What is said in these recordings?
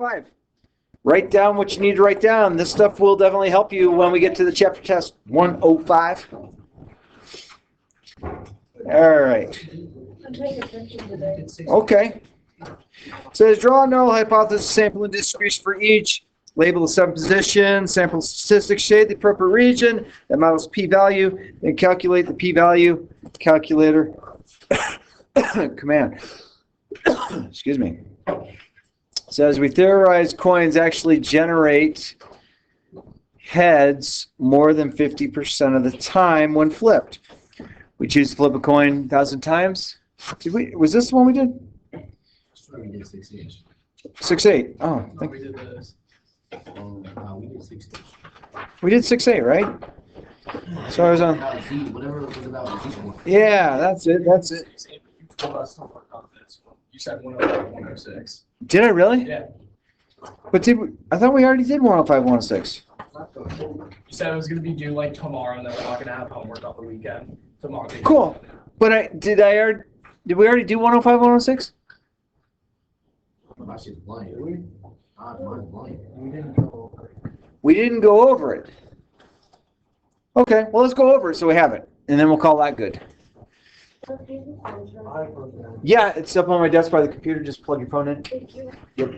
105. Write down what you need to write down. This stuff will definitely help you when we get to the chapter test. 105. All right. Okay. Says draw a null hypothesis sample and distribution for each. Label the seven positions, sample statistics, shade the appropriate region that models p-value, then calculate the p-value calculator command. Excuse me. Says we theorize coins actually generate heads more than 50% of the time when flipped. We choose to flip a coin 1,000 times. Was this the one we did? We did 6-8. 6-8. Oh, We did this. We did 6-8. We did 6-8, right? So I was on. Whatever was about the Yeah, that's it. That's it. You said 105, 106. Did I really? Yeah. But I thought we already did 105, 106. You said it was going to be due like tomorrow, and then we're not going to have homework on the weekend. Tomorrow. Cool. But did we already do 105, 106? We didn't go over it. Okay, well, let's go over it so we have it, and then we'll call that good. Yeah, it's up on my desk by the computer. Just plug your phone in. Thank you. Yep.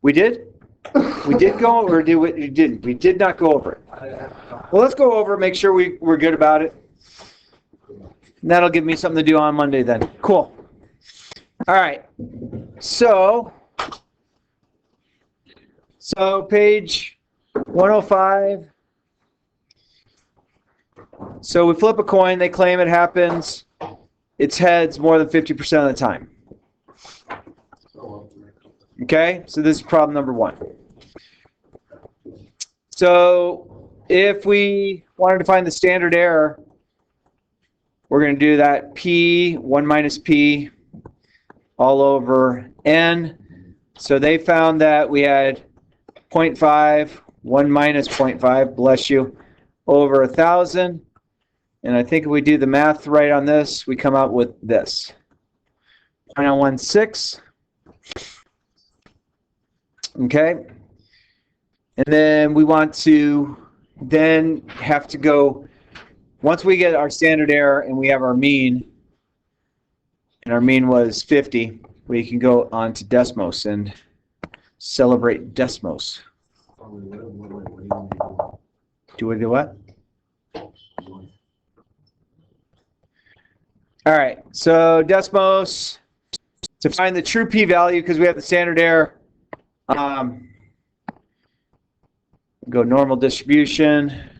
We did? We did go over, or didn't? We did not go over it. Well, let's go over it, make sure we're good about it. And that'll give me something to do on Monday then. Cool. All right. So page 105. So we flip a coin. They claim it happens. It's heads more than 50% of the time. Okay? So this is problem number 1. So if we wanted to find the standard error, we're going to do that P, 1 minus P, all over N. So they found that we had 0.5, 1 minus 0.5, bless you, over 1,000. And I think if we do the math right on this, we come out with this. 0.016. Okay? And then we want to then have to go, once we get our standard error and we have our mean, and our mean was 50, we can go on to Desmos and celebrate Desmos. Do we do what? All right, so Desmos, to find the true p-value, because we have the standard error, go normal distribution.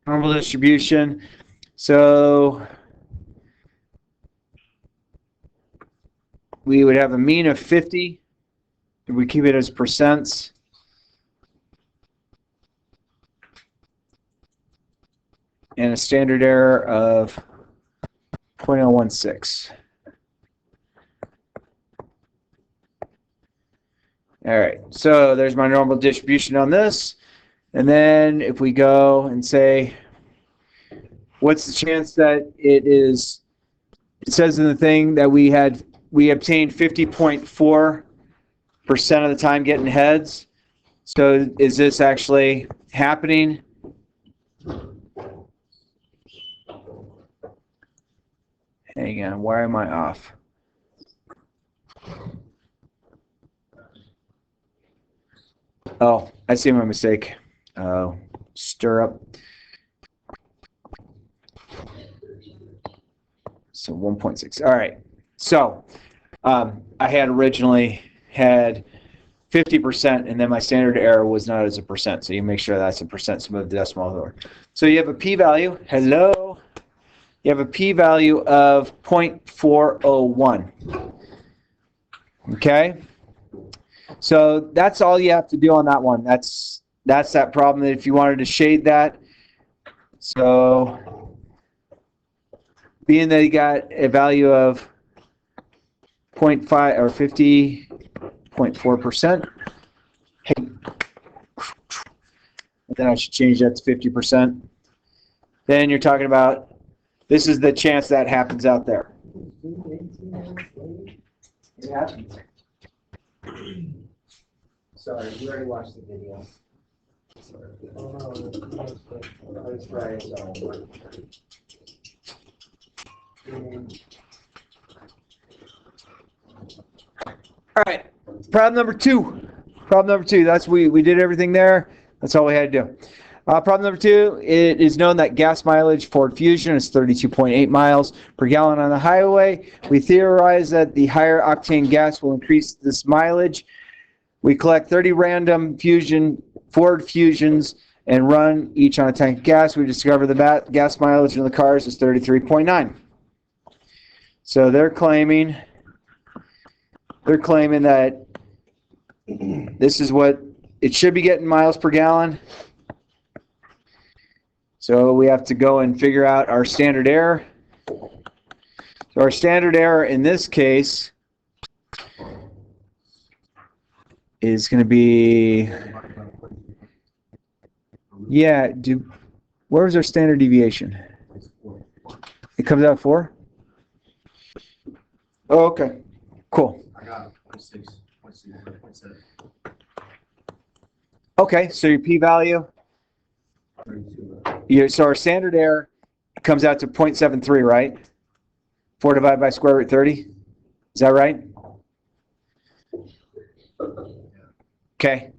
Normal distribution. So we would have a mean of 50. If we keep it as percents. And a standard error of 0.016. All right, so there's my normal distribution on this. And then if we go and say, what's the chance that it says in the thing that we obtained 50.4% of the time getting heads. So is this actually happening? Hang on, why am I off? Oh, I see my mistake. Stir up. So 1.6. All right. So I had originally had 50%, and then my standard error was not as a percent. So you make sure that's a percent, so move the decimal over. So you have a p-value. Hello. You have a p-value of 0.401. Okay. So that's all you have to do on that one. That's that problem. If you wanted to shade that, so being that you got a value of 0.5 or 50.4%, then I should change that to 50%. Then you're talking about, this is the chance that happens out there. It happens. Sorry, we already watched the video. That's right. All right, problem number two. Problem number two, that's we did everything there. That's all we had to do. Problem number two, it is known that gas mileage Ford Fusion is 32.8 miles per gallon on the highway. We theorize that the higher octane gas will increase this mileage. We collect 30 random Ford Fusions and run each on a tank of gas. We discover the gas mileage in the cars is 33.9. So they're claiming that this is what it should be getting miles per gallon. So we have to go and figure out our standard error. So our standard error in this case is going to be, where's our standard deviation? It comes out 4? Oh, okay. Cool. I got it. 0.7. Okay, so your p-value, so our standard error comes out to 0.73, right? 4 divided by square root 30. Is that right? Okay.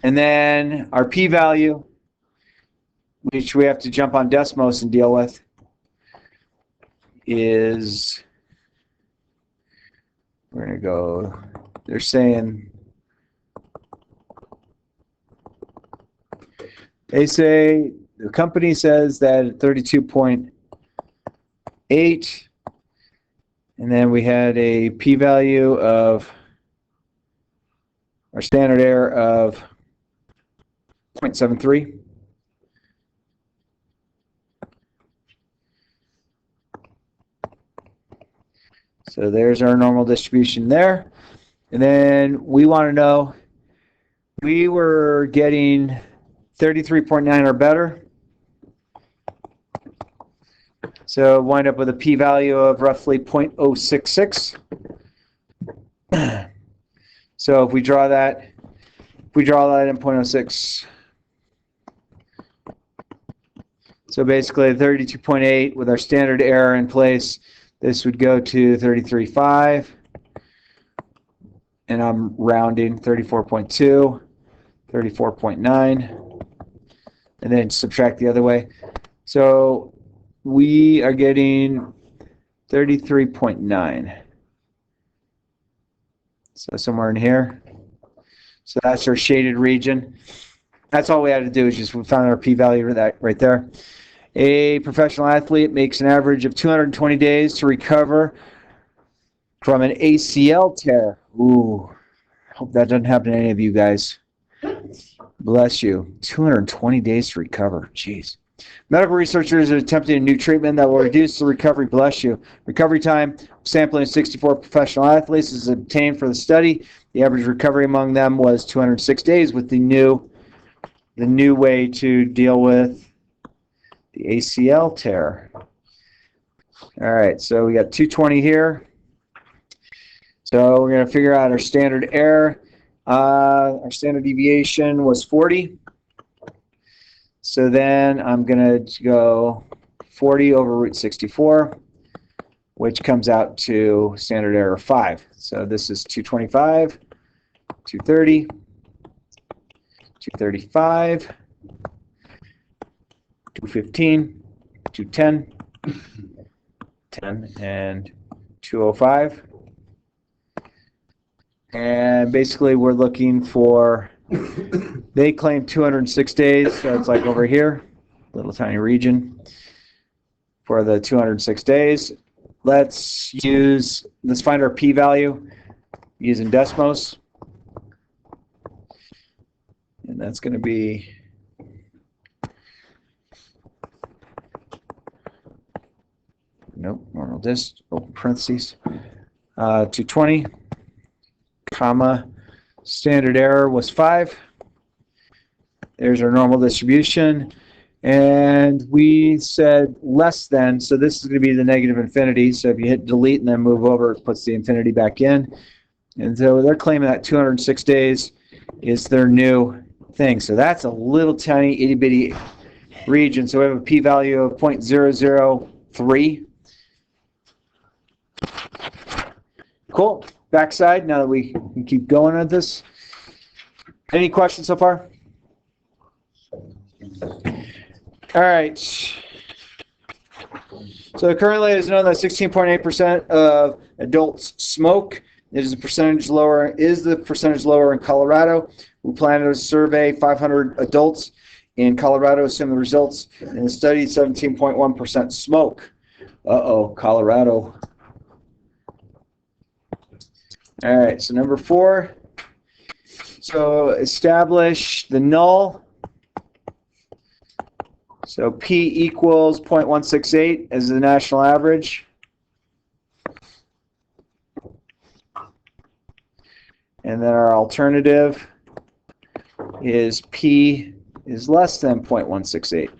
And then our p-value, which we have to jump on Desmos and deal with, is, we're going to go, they're saying, they say, the company says that at 32.8, and then we had a p-value of, our standard error of 0.73. So there's our normal distribution there. And then we want to know, we were getting 33.9 or better. So wind up with a p-value of roughly 0.066. So if we draw that in 0.06. So basically 32.8 with our standard error in place, this would go to 33.5. And I'm rounding 34.2, 34.9, and then subtract the other way. So we are getting 33.9. So somewhere in here. So that's our shaded region. That's all we had to do is we found our p-value right there. A professional athlete makes an average of 220 days to recover from an ACL tear. Ooh, hope that doesn't happen to any of you guys. Bless you. 220 days to recover. Jeez. Medical researchers are attempting a new treatment that will reduce the recovery. Bless you. Recovery time, sampling of 64 professional athletes is obtained for the study. The average recovery among them was 206 days with the new way to deal with the ACL tear. All right, so we got 220 here. So we're going to figure out our standard error. Our standard deviation was 40. So then I'm going to go 40 over root 64, which comes out to standard error 5. So this is 225, 230, 235, 215, 210, 10, and 205. And basically we're looking for, they claim 206 days, so it's like over here, little tiny region for the 206 days. Let's find our p-value using Desmos. And that's going to be normal dist, open parentheses, 220, comma, standard error was 5. There's our normal distribution. And we said less than, so this is going to be the negative infinity. So if you hit delete and then move over, it puts the infinity back in. And so they're claiming that 206 days is their new thing. So that's a little tiny itty bitty region. So we have a p-value of 0.003. Cool. Backside, now that we can keep going with this. Any questions so far? All right. So currently it is known that 16.8% of adults smoke. Is the percentage lower in Colorado? We plan to survey 500 adults in Colorado. Assume the results in the study: 17.1% smoke. Uh-oh, Colorado. All right, so number 4. So establish the null. So P equals 0.168 as the national average. And then our alternative is P is less than 0.168.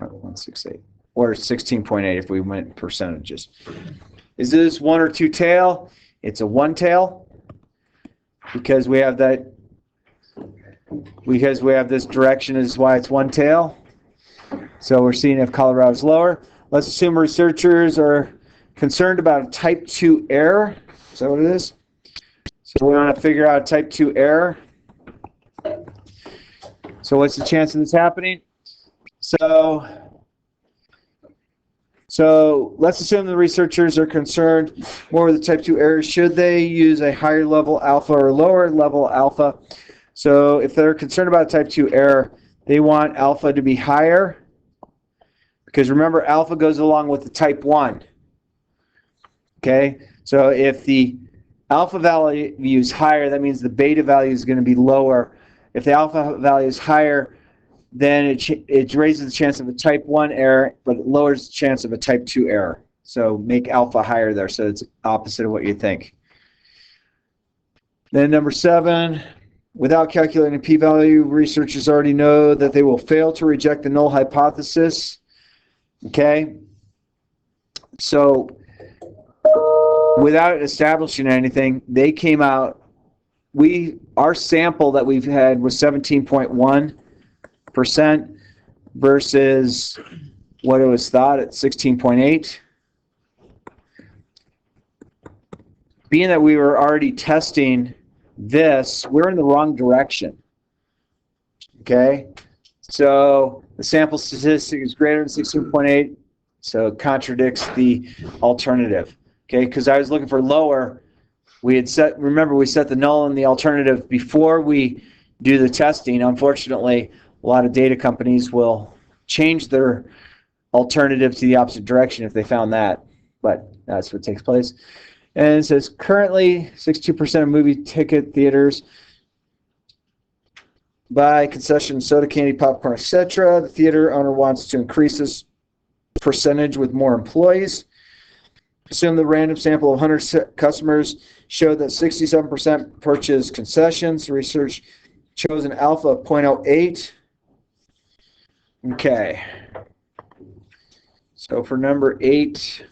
0.168. Or 16.8 if we went percentages. Is this one or two tail? It's a one tail because we have that. Because we have this direction is why it's one tail. So we're seeing if Colorado's lower. Let's assume researchers are concerned about a type 2 error. Is that what it is? So we want to figure out a type 2 error. So what's the chance of this happening? So let's assume the researchers are concerned more with the type 2 error. Should they use a higher level alpha or lower level alpha? So if they're concerned about type 2 error, they want alpha to be higher. Because remember, alpha goes along with the type 1. Okay? So if the alpha value is higher, that means the beta value is going to be lower. If the alpha value is higher, then it raises the chance of a type 1 error, but it lowers the chance of a type 2 error. So make alpha higher there, so it's opposite of what you think. Then number 7, without calculating p-value, researchers already know that they will fail to reject the null hypothesis. Okay? So without establishing anything, they came out, our sample that we've had was 17.1% versus what it was thought at 16.8. Being that we were already testing this, we're in the wrong direction. Okay? So the sample statistic is greater than 16.8, so it contradicts the alternative. Okay, because I was looking for lower. We had remember we set the null and the alternative before we do the testing. Unfortunately, a lot of data companies will change their alternative to the opposite direction if they found that, but that's what takes place. And it says currently 62% of movie ticket theaters buy concession, soda, candy, popcorn, etc. The theater owner wants to increase this percentage with more employees. Assume the random sample of 100 customers showed that 67% purchased concessions. Research chose an alpha of 0.08. Okay. So for number 8,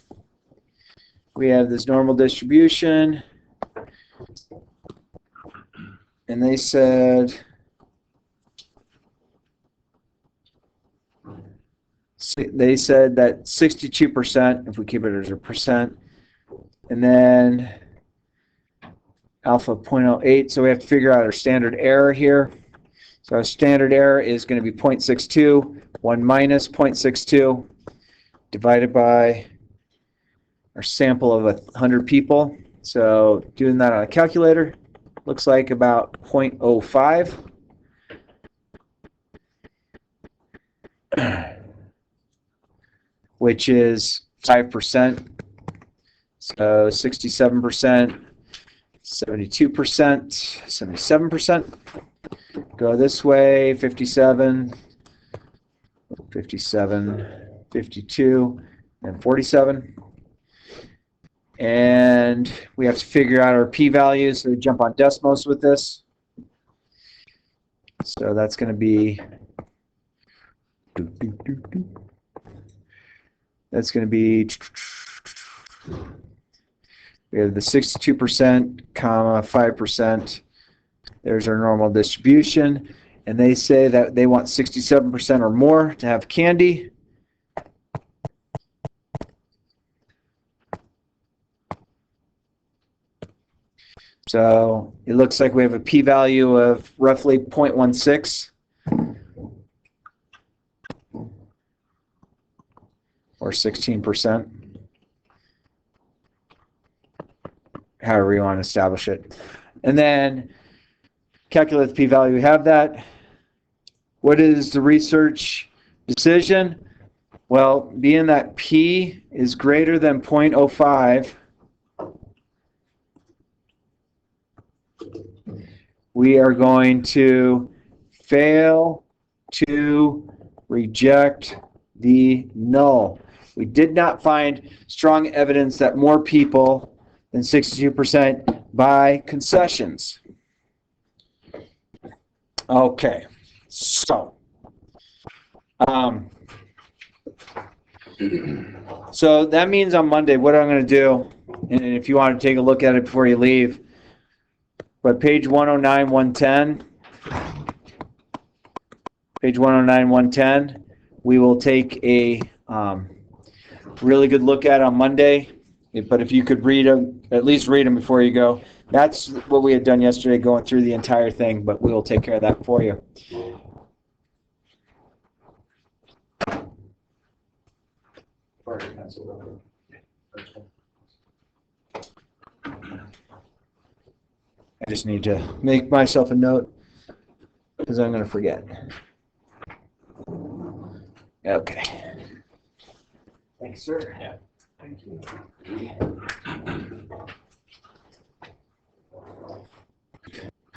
we have this normal distribution. And they said that 62%, if we keep it as a percent, and then alpha 0.08, so we have to figure out our standard error here. So our standard error is going to be 0.62, 1 minus 0.62, divided by our sample of 100 people. So doing that on a calculator looks like about 0.05. Which is 5%. So 67%, 72%, 77%. Go this way, 57, 57, 52, and 47. And we have to figure out our p-values, so we jump on Desmos with this. So that's going to be, that's going to be, we have the 62%, comma, 5%. There's our normal distribution. And they say that they want 67% or more to have candy. So it looks like we have a p-value of roughly 0.16. Or 16%. However you want to establish it. And then calculate the p-value. We have that. What is the research decision? Well, being that p is greater than 0.05, we are going to fail to reject the null. We did not find strong evidence that more people than 62% buy concessions. Okay, so so that means on Monday, what I'm going to do, and if you want to take a look at it before you leave, but page 109, 110, page 109, 110, we will take a really good look at on Monday. But if you could read them, at least read them before you go. That's what we had done yesterday, going through the entire thing, but we will take care of that for you. I just need to make myself a note because I'm going to forget. Okay. Thanks, sir. Yeah. Thank you.